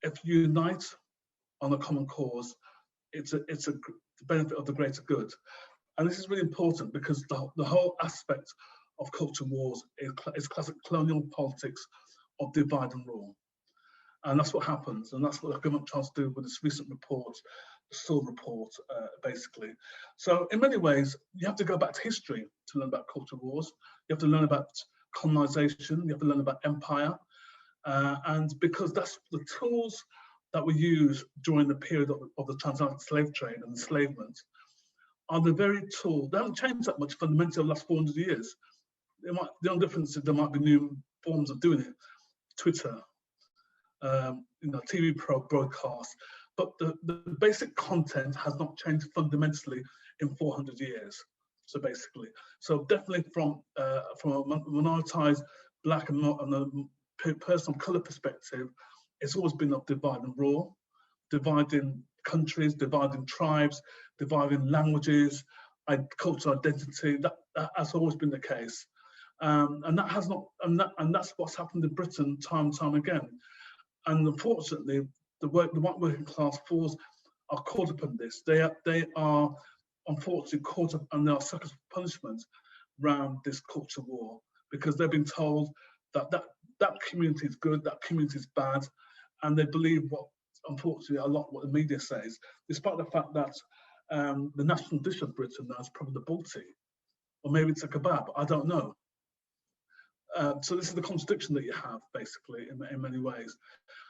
if you unite on a common cause, it's a benefit of the greater good. And this is really important because the whole aspect of culture wars is classic colonial politics of divide and rule. And that's what happens, and that's what the government tries to do with this recent report, the Sewell report, basically. So in many ways, you have to go back to history to learn about culture wars. You have to learn about colonization, you have to learn about empire, and because that's the tools that we use during the period of the transatlantic slave trade and enslavement are the very tool. They haven't changed that much fundamentally over the last 400 years. The only difference is there might be new forms of doing it, Twitter, TV broadcasts, but the basic content has not changed fundamentally in 400 years. So basically, so definitely from a minoritized black and a person of color perspective, it's always been of divide and rule, dividing countries, dividing tribes, dividing languages, cultural identity. That has always been the case, and that has not, and that's what's happened in Britain time and time again. And unfortunately, the white working class force are caught up in this. They are unfortunately caught up, and there are suckers for punishment around this culture war because they've been told that community is good, that community is bad, and they believe unfortunately a lot what the media says, despite the fact that the national dish of Britain now is probably the Balti, or maybe it's a kebab. I don't know. So this is the contradiction that you have basically in many ways.